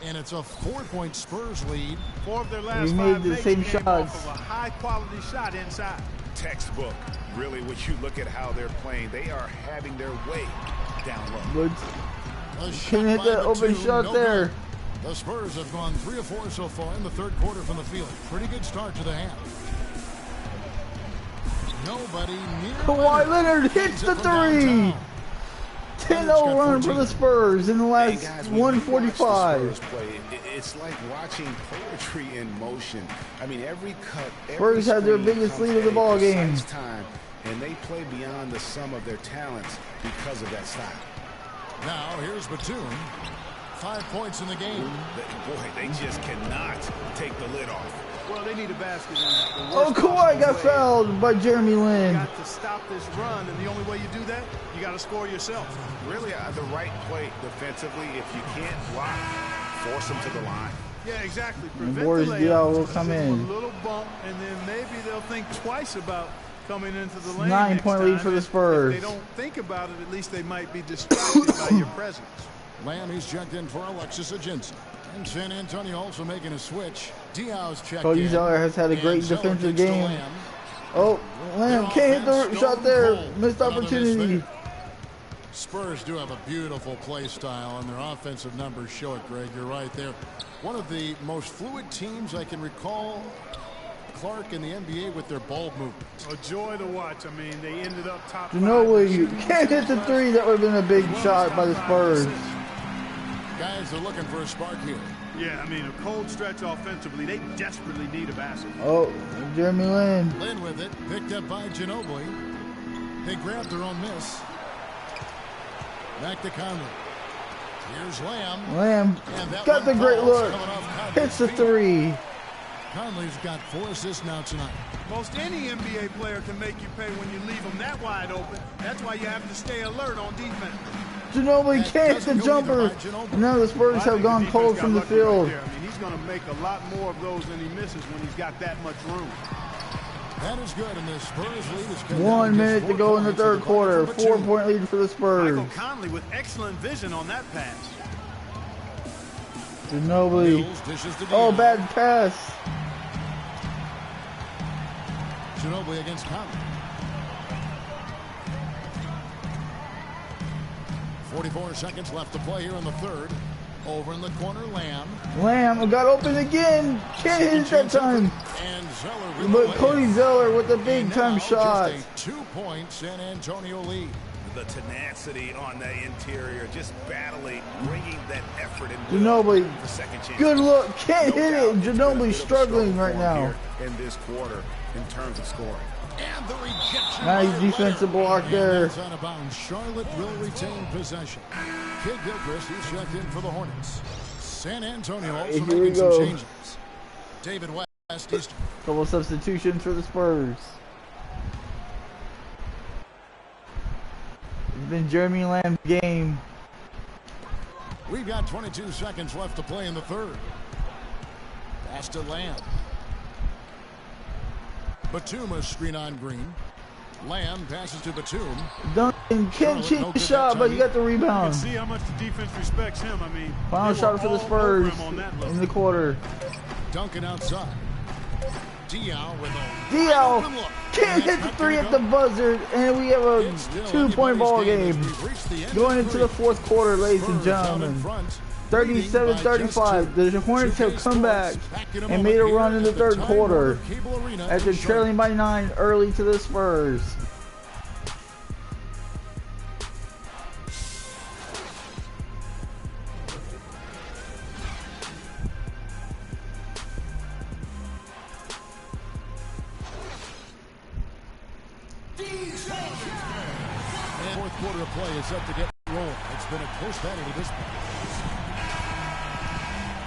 [SPEAKER 2] And it's a 4-point Spurs lead.
[SPEAKER 6] 4 of their last
[SPEAKER 1] He
[SPEAKER 6] 5
[SPEAKER 1] made the same
[SPEAKER 6] came
[SPEAKER 1] shots.
[SPEAKER 6] off of a high-quality shot inside.
[SPEAKER 7] Textbook. Really, when you look at how they're playing, they are having their way down low.
[SPEAKER 1] Can hit that open shot there.
[SPEAKER 2] The Spurs have gone 3 of 4 so far in the third quarter from the field. Pretty good start to the half. Nobody near.
[SPEAKER 1] Kawhi Leonard hits the 3. 10-0 run for the Spurs in the last 145.
[SPEAKER 7] It's like watching poetry in motion. I mean, every cut,
[SPEAKER 1] Spurs had their biggest lead of the ball game.
[SPEAKER 7] Time, and they play beyond the sum of their talents because of that style.
[SPEAKER 2] Now here's Batum. 5 points in the game.
[SPEAKER 7] Boy, they just cannot take the lid off.
[SPEAKER 6] Well, they need a basket.
[SPEAKER 1] Oh, Kawhi got fouled by Jeremy Lin.
[SPEAKER 6] You got to stop this run, and the only way you do that, you got to score yourself.
[SPEAKER 7] Really, the right play defensively. If you can't block, force them to the line.
[SPEAKER 6] Yeah, exactly.
[SPEAKER 1] And Boris Diaw will come in.
[SPEAKER 6] A little bump, and then maybe they'll think twice about coming into the lane.
[SPEAKER 1] 9-point lead for the Spurs.
[SPEAKER 6] If they don't think about it, at least they might be distracted by your presence.
[SPEAKER 2] Lamb, he's checked in for Alexis Aginson. And San Antonio also making a switch. Diaw's checked
[SPEAKER 1] Cody
[SPEAKER 2] in.
[SPEAKER 1] Zeller has had a great
[SPEAKER 2] Zeller
[SPEAKER 1] defensive
[SPEAKER 2] kicks to
[SPEAKER 1] game.
[SPEAKER 2] Lamb.
[SPEAKER 1] Oh, Lamb can't hit the
[SPEAKER 2] Offense
[SPEAKER 1] shot there.
[SPEAKER 2] stone
[SPEAKER 1] Missed
[SPEAKER 2] cold. Another miss
[SPEAKER 1] opportunity.
[SPEAKER 2] there. Spurs do have a beautiful play style, and their offensive numbers show it, Greg. You're right there. One of the most fluid teams I can recall, Clark, in the NBA with their ball movement.
[SPEAKER 6] A joy to watch. I mean, they ended up top 5.
[SPEAKER 1] Ginobili can't hit the 3. That would have been a big shot by the Spurs.
[SPEAKER 2] Guys are looking for a spark here.
[SPEAKER 6] Yeah, I mean, a cold stretch offensively. They desperately need a basket.
[SPEAKER 1] Oh, Jeremy Lin.
[SPEAKER 2] Lin with it, picked up by Ginobili. They grabbed their own miss. Back to Conley. Here's Lamb.
[SPEAKER 1] Lamb got the great look. Hits the 3.
[SPEAKER 2] Conley's got 4 assists now tonight.
[SPEAKER 6] Most any NBA player can make you pay when you leave them that wide open. That's why you have to stay alert on defense.
[SPEAKER 1] Ginobili can't hit the jumper. And now the Spurs have gone cold from the field.
[SPEAKER 6] Right, I mean, he's going to make a lot more of those than he misses when he's got that much room.
[SPEAKER 2] That is good, and the Spurs lead is good.
[SPEAKER 1] 1 minute to go in the third quarter. 4-point lead for the Spurs.
[SPEAKER 6] Michael Conley with excellent vision on that pass.
[SPEAKER 1] Ginobili. Oh, bad pass.
[SPEAKER 2] Ginobili against Conley. 44 seconds left to play here in the third. Over in the corner, Lamb.
[SPEAKER 1] Lamb got open again. Can't hit it that time.
[SPEAKER 2] And Zeller.
[SPEAKER 1] But Cody Zeller with a big-time shot.
[SPEAKER 2] Just a 2-point San Antonio lead.
[SPEAKER 7] The tenacity on the interior, just battling, bringing that effort and
[SPEAKER 1] Ginobili.
[SPEAKER 7] for second chance.
[SPEAKER 1] Good look. Can't hit it. Ginobili struggling right now.
[SPEAKER 7] In this quarter, in terms of scoring.
[SPEAKER 2] And the rejection.
[SPEAKER 1] Nice defensive block there.
[SPEAKER 2] That's out of bounds. Charlotte will retain possession. Kidd-GilChrist, he's checked in for the Hornets. San Antonio also
[SPEAKER 1] Here we
[SPEAKER 2] making some
[SPEAKER 1] go.
[SPEAKER 2] changes. David West.
[SPEAKER 1] Couple substitutions for the Spurs. It's been Jeremy Lamb's game.
[SPEAKER 2] We've got 22 seconds left to play in the third. Pass to Lamb. Batum a screen on Green. Lamb passes to Batum.
[SPEAKER 1] Duncan can't cheat the shot, but you got the rebound.
[SPEAKER 6] You can see how much the defense respects him. I mean,
[SPEAKER 1] final shot for the Spurs in the quarter.
[SPEAKER 2] Duncan outside. Diaw with a
[SPEAKER 1] Diaw can't hit the three at the buzzer, and we have a 2-point ball game going into the fourth quarter, ladies and gentlemen. 37-35. The Hornets have come back and made a run in the third quarter after trailing by 9 early to the Spurs.
[SPEAKER 2] Fourth quarter of play is set to get rolling. It's been a close battle to this point.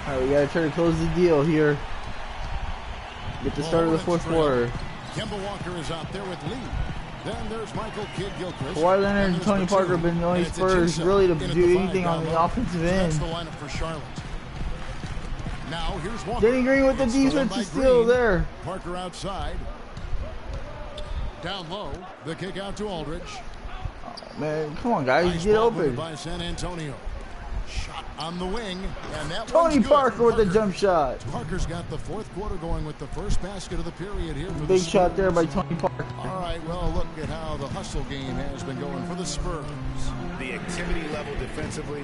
[SPEAKER 1] All right, we gotta try to close the deal here. Get the start of the fourth quarter.
[SPEAKER 2] Kemba Walker is out there with Lee. Then there's Michael Kidd-GilChrist.
[SPEAKER 1] Kawhi Leonard and Tony Parker have been the only Spurs really to do anything on the offensive end.
[SPEAKER 2] That's the lineup for Charlotte. Now here's Walker.
[SPEAKER 1] Danny Green with the defensive steal there.
[SPEAKER 2] Parker outside. Down low. The kick out to Aldridge.
[SPEAKER 1] Oh, man, come on, guys,
[SPEAKER 2] Nice
[SPEAKER 1] get
[SPEAKER 2] ball
[SPEAKER 1] open.
[SPEAKER 2] moved by San Antonio. Shot on the wing, and that
[SPEAKER 1] Tony
[SPEAKER 2] one's good
[SPEAKER 1] Parker
[SPEAKER 2] for
[SPEAKER 1] with the jump shot.
[SPEAKER 2] Parker's got the fourth quarter going with the first basket of the period here. For
[SPEAKER 1] Big
[SPEAKER 2] the
[SPEAKER 1] shot there by Tony Parker.
[SPEAKER 2] All right, well, look at how the hustle game has been going for the Spurs.
[SPEAKER 7] The activity level defensively,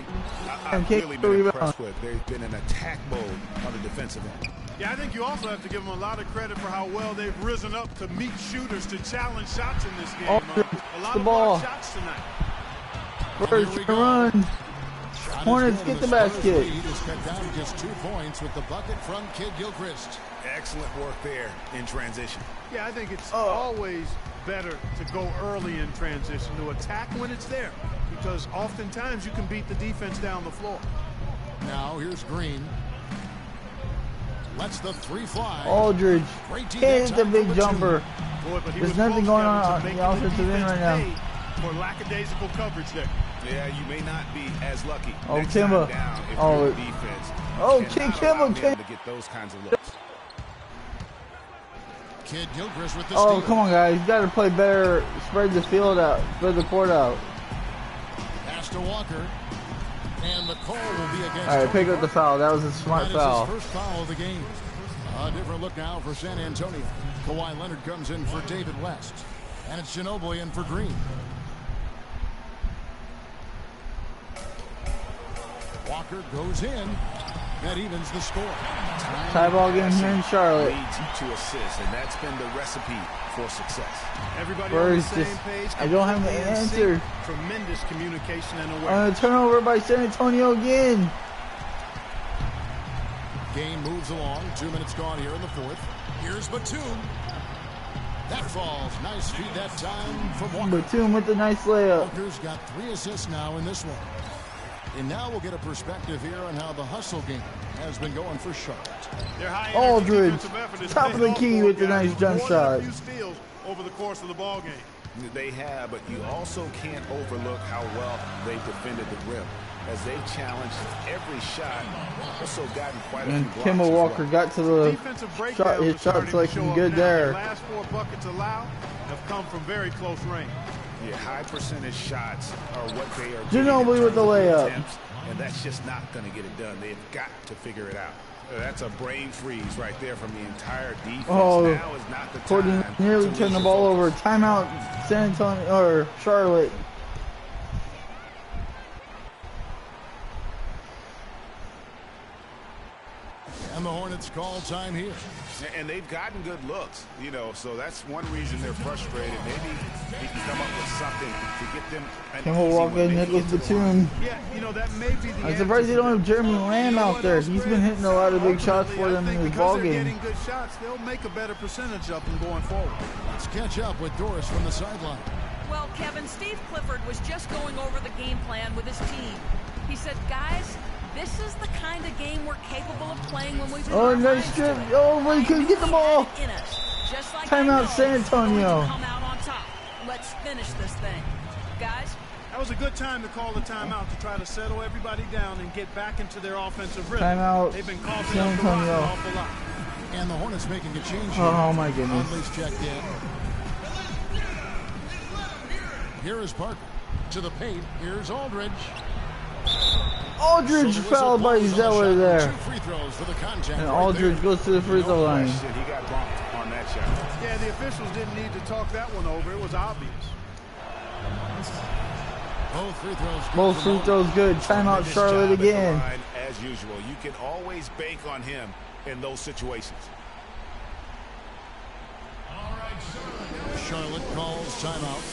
[SPEAKER 1] And
[SPEAKER 7] I've
[SPEAKER 1] kick
[SPEAKER 7] really
[SPEAKER 1] the
[SPEAKER 7] been
[SPEAKER 1] rebound.
[SPEAKER 7] impressed with. They've been in attack mode on the defensive end.
[SPEAKER 6] Yeah, I think you also have to give them a lot of credit for how well they've risen up to meet shooters to challenge shots in this game. A lot
[SPEAKER 1] the
[SPEAKER 6] of
[SPEAKER 1] ball.
[SPEAKER 6] blocked shots tonight.
[SPEAKER 1] First run. Hornets get the basket.
[SPEAKER 2] Lead is cut down to just 2 points with the bucket from Kidd-GilChrist.
[SPEAKER 7] Excellent work there in transition.
[SPEAKER 6] Yeah, I think it's always better to go early in transition, to attack when it's there, because oftentimes you can beat the defense down the floor.
[SPEAKER 2] Now here's Green. Lets the three fly.
[SPEAKER 1] Aldridge hit the big jumper.
[SPEAKER 6] Boy, but he
[SPEAKER 1] There's
[SPEAKER 6] was
[SPEAKER 1] nothing
[SPEAKER 6] close,
[SPEAKER 1] going
[SPEAKER 6] Kevin, to
[SPEAKER 1] on
[SPEAKER 6] making
[SPEAKER 1] the offensive end right now.
[SPEAKER 6] pay for lackadaisical coverage there.
[SPEAKER 7] Yeah, you may not be as lucky.
[SPEAKER 1] Oh,
[SPEAKER 7] next
[SPEAKER 1] Kemba.
[SPEAKER 7] time down if
[SPEAKER 1] Oh,
[SPEAKER 7] your defense
[SPEAKER 1] oh,
[SPEAKER 7] cannot allow
[SPEAKER 1] Kemba.
[SPEAKER 7] them to get those kinds of looks.
[SPEAKER 2] Kidd-GilChrist with the
[SPEAKER 1] Oh,
[SPEAKER 2] steal.
[SPEAKER 1] come on, guys. You got to play better. Spread the field out. Spread the court out.
[SPEAKER 2] Pass to Walker. And the call will be against.
[SPEAKER 1] All right, pick up the foul. That was a smart
[SPEAKER 2] That is
[SPEAKER 1] foul.
[SPEAKER 2] his first foul of the game. A different look now for San Antonio. Kawhi Leonard comes in for David West. And it's Ginobili in for Green. Walker goes in. That evens the score.
[SPEAKER 1] Tie ball game here in Charlotte.
[SPEAKER 7] Leads to assists, and that's been the recipe for success.
[SPEAKER 6] Everybody on the
[SPEAKER 1] Spurs
[SPEAKER 6] same
[SPEAKER 1] just,
[SPEAKER 6] page.
[SPEAKER 1] I don't have the
[SPEAKER 6] completely in sync.
[SPEAKER 1] answer.
[SPEAKER 6] Tremendous communication and awareness.
[SPEAKER 1] Turnover by San Antonio again.
[SPEAKER 2] Game moves along. 2 minutes gone here in the fourth. Here's Batum. That falls. Nice feed that time from Walker.
[SPEAKER 1] Batum with the nice layup.
[SPEAKER 2] Walker's got 3 assists now in this one. And now we'll get a perspective here on how the hustle game has been going for Charlotte.
[SPEAKER 6] Their high
[SPEAKER 1] Aldridge,
[SPEAKER 6] defensive effort has
[SPEAKER 1] top of
[SPEAKER 6] paid
[SPEAKER 1] the
[SPEAKER 6] off
[SPEAKER 1] key
[SPEAKER 6] for
[SPEAKER 1] with the
[SPEAKER 6] guys
[SPEAKER 1] nice jump
[SPEAKER 6] more than a
[SPEAKER 1] shot.
[SPEAKER 6] few steals over the course of the ball game.
[SPEAKER 7] They have, but you also can't overlook how well they've defended the rim. As they've challenged every shot, also gotten quite a
[SPEAKER 1] And
[SPEAKER 7] few blocks
[SPEAKER 1] Kemba
[SPEAKER 7] as
[SPEAKER 1] Walker
[SPEAKER 7] well.
[SPEAKER 1] got to the
[SPEAKER 6] Defensive
[SPEAKER 1] shot.
[SPEAKER 6] breakdowns
[SPEAKER 1] His
[SPEAKER 6] are
[SPEAKER 1] shot
[SPEAKER 6] starting to
[SPEAKER 1] selection
[SPEAKER 6] show up
[SPEAKER 1] good
[SPEAKER 6] now.
[SPEAKER 1] there.
[SPEAKER 6] The last 4 buckets allowed have come from very close range.
[SPEAKER 7] Yeah, high percentage shots are what they are
[SPEAKER 1] Ginobili
[SPEAKER 7] getting in
[SPEAKER 1] with the
[SPEAKER 7] terms of
[SPEAKER 1] layup.
[SPEAKER 7] attempts, and that's just not going to get it done. They've got to figure it out. That's a brain freeze right there from the entire defense.
[SPEAKER 1] Oh,
[SPEAKER 7] now is not the
[SPEAKER 1] Courtney
[SPEAKER 7] time
[SPEAKER 1] nearly
[SPEAKER 7] to
[SPEAKER 1] turned the
[SPEAKER 7] lose
[SPEAKER 1] ball
[SPEAKER 7] your
[SPEAKER 1] over.
[SPEAKER 7] focus.
[SPEAKER 1] Timeout, San Antonio or Charlotte.
[SPEAKER 2] And the Hornets call time here.
[SPEAKER 7] And they've gotten good looks, you know, so that's one reason they're frustrated. Maybe he can come up with something to get them an
[SPEAKER 1] Kemba
[SPEAKER 7] easy
[SPEAKER 1] Walker,
[SPEAKER 7] when they
[SPEAKER 1] Nicholas
[SPEAKER 7] get to the line.
[SPEAKER 1] Batum.
[SPEAKER 6] Yeah, you know, that may be the
[SPEAKER 1] I'm surprised they don't have Jeremy Lamb out there. He's been hitting a lot of big shots for them in this ball
[SPEAKER 6] They're
[SPEAKER 1] game.
[SPEAKER 6] getting good shots, they'll make a better percentage of them going forward.
[SPEAKER 2] Let's catch up with Doris from the sideline.
[SPEAKER 9] Well, Kevin, Steve Clifford was just going over the game plan with his team. He said, guys, This is the kind of game we're capable of playing when we put
[SPEAKER 1] Oh,
[SPEAKER 9] our
[SPEAKER 1] nice
[SPEAKER 9] minds
[SPEAKER 1] strip.
[SPEAKER 9] to it.
[SPEAKER 1] Oh, but he couldn't get the ball.
[SPEAKER 9] In us, just like
[SPEAKER 1] Timeout, San Antonio.
[SPEAKER 9] Come out on top. Let's finish this thing. Guys?
[SPEAKER 6] That was a good time to call the timeout to try to settle everybody down and get back into their offensive rhythm.
[SPEAKER 1] Timeout,
[SPEAKER 6] They've been coughing
[SPEAKER 1] San
[SPEAKER 6] up the rock an
[SPEAKER 1] Antonio.
[SPEAKER 6] awful lot.
[SPEAKER 2] And the Hornets making a change here.
[SPEAKER 1] Oh, my goodness.
[SPEAKER 2] Conley's checked in. Here is Parker. To the paint. Here's Aldridge.
[SPEAKER 1] Aldridge
[SPEAKER 2] So the
[SPEAKER 1] fouled by
[SPEAKER 2] whistle blows on the
[SPEAKER 1] Zeller
[SPEAKER 2] shot.
[SPEAKER 1] there.
[SPEAKER 2] 2 free throws for the contact.
[SPEAKER 1] And
[SPEAKER 2] right
[SPEAKER 1] Aldridge
[SPEAKER 2] there.
[SPEAKER 1] goes to the free throw line.
[SPEAKER 7] He got bumped on that shot.
[SPEAKER 6] Yeah, the officials didn't need to talk that one over. It was obvious.
[SPEAKER 2] Both free throws. good
[SPEAKER 1] Both
[SPEAKER 2] for
[SPEAKER 1] free
[SPEAKER 2] Mo.
[SPEAKER 1] throws good. Timeout,
[SPEAKER 7] Tremendous
[SPEAKER 1] Charlotte
[SPEAKER 7] job at the
[SPEAKER 1] again.
[SPEAKER 7] line, as usual. You can always bank on him in those situations.
[SPEAKER 2] Charlotte calls timeout.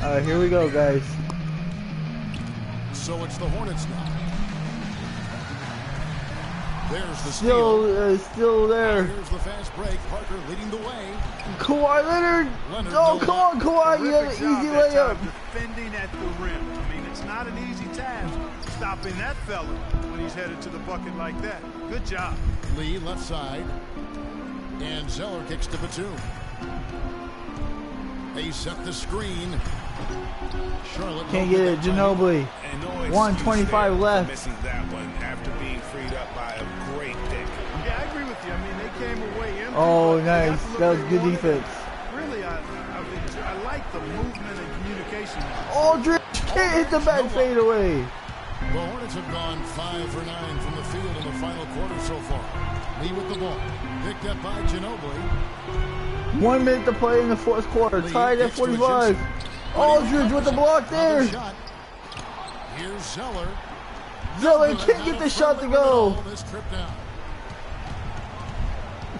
[SPEAKER 1] All right, here we go, guys.
[SPEAKER 2] So it's the Hornets now. There's the steal.
[SPEAKER 1] Still there.
[SPEAKER 2] Here's the fast break. Parker leading the way.
[SPEAKER 1] Kawhi Leonard.
[SPEAKER 2] Leonard
[SPEAKER 1] Oh,
[SPEAKER 2] no
[SPEAKER 1] come on, Kawhi. You had an
[SPEAKER 6] Terrific
[SPEAKER 1] easy
[SPEAKER 6] job that
[SPEAKER 1] layup.
[SPEAKER 6] time defending at the rim. I mean, it's not an easy task stopping that fella when he's headed to the bucket like that. Good job.
[SPEAKER 2] Lee left side. And Zeller kicks to Batum. They set the screen. Charlotte
[SPEAKER 1] Can't get it. Ginobili.
[SPEAKER 7] And no excuse
[SPEAKER 1] 1:25
[SPEAKER 7] there for
[SPEAKER 1] left.
[SPEAKER 7] missing that one after being freed up by a great pick.
[SPEAKER 6] Yeah, I agree with you. I mean, they came away empty.
[SPEAKER 1] Oh,
[SPEAKER 6] but they got
[SPEAKER 1] nice.
[SPEAKER 6] to look
[SPEAKER 1] That was
[SPEAKER 6] where
[SPEAKER 1] good
[SPEAKER 6] they wanted.
[SPEAKER 1] defense.
[SPEAKER 6] Really, I like the movement and communication.
[SPEAKER 1] Aldridge can't hit the back fadeaway.
[SPEAKER 2] The Hornets have gone 5 for 9 from the field in the final quarter so far. Lee with the ball. Picked up by Ginobili.
[SPEAKER 1] 1 minute to play in the fourth quarter.
[SPEAKER 2] Lee
[SPEAKER 1] Tied at
[SPEAKER 2] gets to
[SPEAKER 1] 45. Aldridge with the block there.
[SPEAKER 2] Another shot. Here's Zeller.
[SPEAKER 1] Zeller can't get the shot to go.
[SPEAKER 2] This trip down.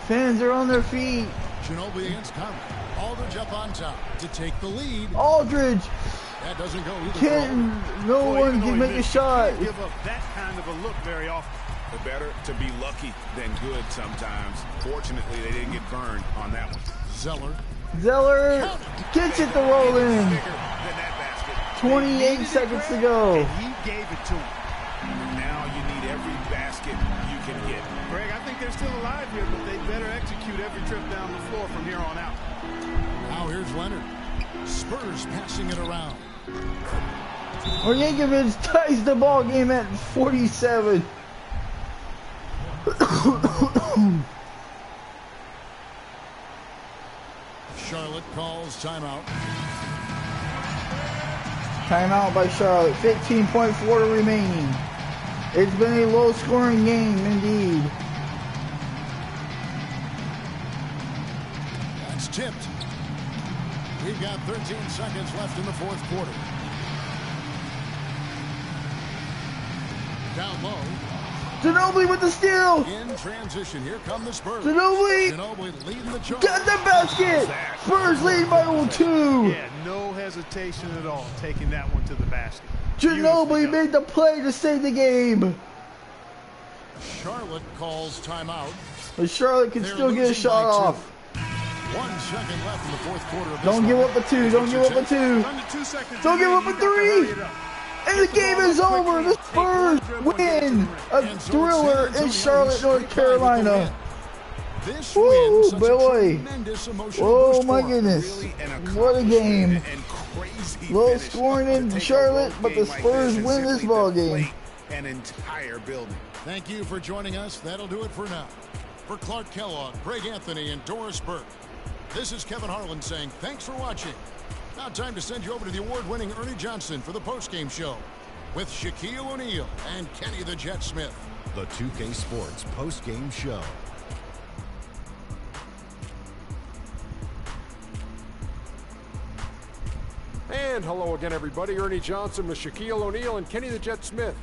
[SPEAKER 1] Fans are on their feet.
[SPEAKER 2] Ginobili against Conley. Aldridge up on top to take the lead.
[SPEAKER 1] Aldridge
[SPEAKER 2] That doesn't go either.
[SPEAKER 1] can't. No
[SPEAKER 6] Boy,
[SPEAKER 1] one
[SPEAKER 6] even though
[SPEAKER 1] can
[SPEAKER 6] he
[SPEAKER 1] make a
[SPEAKER 6] missed,
[SPEAKER 1] shot.
[SPEAKER 6] you can't give up that kind of a look very often.
[SPEAKER 7] But better to be lucky than good sometimes. Fortunately, they didn't get burned on that one.
[SPEAKER 2] Zeller.
[SPEAKER 1] Zeller gets it to roll in.
[SPEAKER 7] Bigger than that basket.
[SPEAKER 1] 28 seconds to go.
[SPEAKER 6] And he gave it to him.
[SPEAKER 7] Now you need every basket you can get.
[SPEAKER 6] Greg, I think they're still alive here, but they better execute every trip down the floor from here on out.
[SPEAKER 2] Now here's Leonard. Spurs passing it around.
[SPEAKER 1] Oryankovic ties the ball game at 47.
[SPEAKER 2] Charlotte calls timeout.
[SPEAKER 1] Timeout by Charlotte. 15.4 remaining. It's been a low-scoring game indeed.
[SPEAKER 2] That's tipped. We've got 13 seconds left in the fourth quarter. Down low.
[SPEAKER 1] Ginobili with the steal.
[SPEAKER 2] In transition. Here come the Spurs.
[SPEAKER 1] Ginobili
[SPEAKER 2] Ginobili leading the charge.
[SPEAKER 1] got the basket. Spurs lead by 2.
[SPEAKER 6] Yeah, no hesitation at all taking that one to the basket.
[SPEAKER 1] Ginobili
[SPEAKER 6] Beautifully done.
[SPEAKER 1] made the play to save the game.
[SPEAKER 2] Charlotte calls timeout.
[SPEAKER 1] But Charlotte can
[SPEAKER 2] They're
[SPEAKER 1] still get a
[SPEAKER 2] losing
[SPEAKER 1] shot
[SPEAKER 2] by 2.
[SPEAKER 1] off.
[SPEAKER 2] 1 second left in the fourth quarter. Of this
[SPEAKER 1] Don't give
[SPEAKER 2] one.
[SPEAKER 1] up a 2. Don't give up a 2.
[SPEAKER 6] Under 2 seconds.
[SPEAKER 1] Don't give up a
[SPEAKER 6] You got to
[SPEAKER 1] 3.
[SPEAKER 6] hurry it up.
[SPEAKER 1] And the game is over. The Spurs win a thriller in Charlotte, North Carolina.
[SPEAKER 2] This
[SPEAKER 1] Woo,
[SPEAKER 2] win, such
[SPEAKER 1] boy.
[SPEAKER 2] a tremendous emotional
[SPEAKER 1] Oh
[SPEAKER 2] boost
[SPEAKER 1] my
[SPEAKER 2] for 'em.
[SPEAKER 1] goodness.
[SPEAKER 7] Really an
[SPEAKER 1] What a game.
[SPEAKER 7] and crazy
[SPEAKER 1] Low
[SPEAKER 7] finish
[SPEAKER 1] scoring
[SPEAKER 7] to
[SPEAKER 1] in
[SPEAKER 7] take a
[SPEAKER 1] Charlotte,
[SPEAKER 7] road
[SPEAKER 1] but the
[SPEAKER 7] game like
[SPEAKER 1] Spurs
[SPEAKER 7] this and
[SPEAKER 1] win this
[SPEAKER 7] simply
[SPEAKER 1] ball game.
[SPEAKER 7] deflate an entire building.
[SPEAKER 2] Thank you for joining us. That'll do it for now. For Clark Kellogg, Greg Anthony, and Doris Burke, this is Kevin Harlan saying thanks for watching. Now time to send you over to the award-winning Ernie Johnson for the postgame show with Shaquille O'Neal and Kenny the Jet Smith.
[SPEAKER 11] The 2K Sports postgame show.
[SPEAKER 3] And hello again, everybody. Ernie Johnson with Shaquille O'Neal and Kenny the Jet Smith.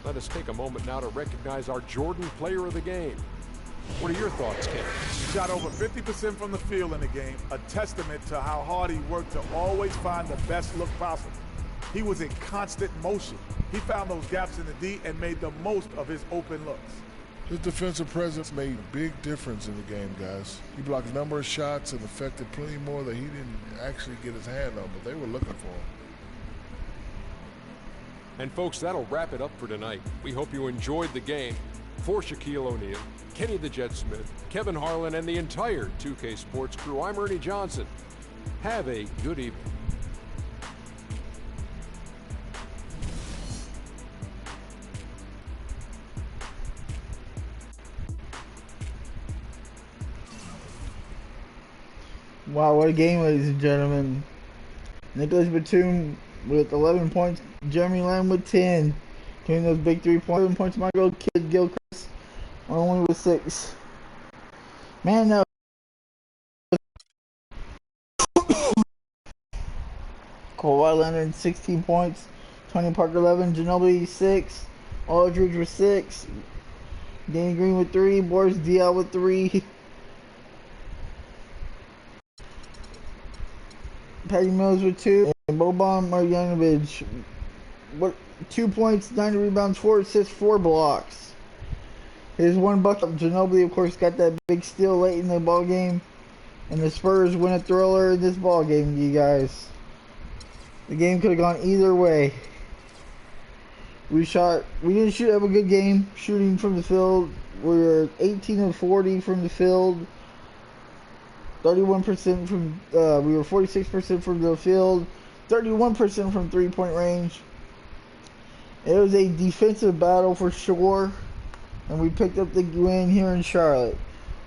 [SPEAKER 3] Let us take a moment now to recognize our Jordan Player of the Game. What are your thoughts, Kenny?
[SPEAKER 4] Shot over 50% from the field in the game, a testament to how hard he worked to always find the best look possible. He was in constant motion. He found those gaps in the D and made the most of his open looks.
[SPEAKER 5] His defensive presence made big difference in the game, guys. He blocked a number of shots and affected plenty more that he didn't actually get his hand on, but they were looking for him.
[SPEAKER 3] And folks, that'll wrap it up for tonight. We hope you enjoyed the game. For Shaquille O'Neal, Kenny the Jet Smith, Kevin Harlan, and the entire 2K Sports crew, I'm Ernie Johnson. Have a good evening.
[SPEAKER 1] Wow, what a game, ladies and gentlemen. Nicholas Batum with 11 points. Jeremy Lamb with 10. Getting those big 3 points. 7 points, my girl, Kidd-GilChrist, only with 6. Man, no. Kawhi Leonard, 16 points. Tony Parker, 11. Ginobili, 6. Aldridge with 6. Danny Green with 3. Boris Diaw with 3. Patty Mills with 2, and Boban Marjanovic, 2 points, 9 rebounds, 4 assists, 4 blocks. His 1 bucket. Ginobili, of course, got that big steal late in the ball game, and the Spurs win a thriller in this ball game, you guys. The game could have gone either way. We didn't have a good game shooting from the field. We were 18 of 40 from the field. 31% from, we were 46% from the field, 31% from three-point range. It was a defensive battle for sure, and we picked up the win here in Charlotte.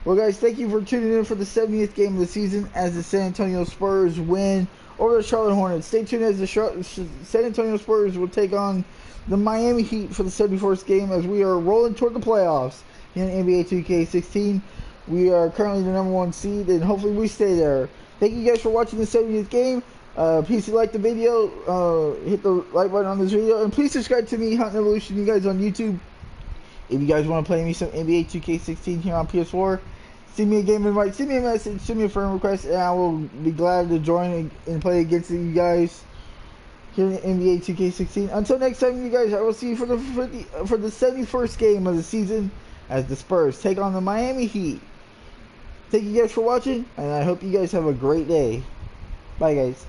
[SPEAKER 1] Well, guys, thank you for tuning in for the 70th game of the season as the San Antonio Spurs win over the Charlotte Hornets. Stay tuned as the San Antonio Spurs will take on the Miami Heat for the 71st game as we are rolling toward the playoffs in NBA 2K16. We are currently the #1 seed, and hopefully we stay there. Thank you guys for watching the 70th game. Please like the video, hit the like button on this video, and please subscribe to me, Houghton Evolution, you guys on YouTube. If you guys want to play me some NBA 2K16 here on PS4, send me a game invite, send me a message, send me a friend request, and I will be glad to join and play against you guys here in NBA 2K16. Until next time, you guys, I will see you for the 71st game of the season as the Spurs take on the Miami Heat. Thank you guys for watching, and I hope you guys have a great day. Bye, guys.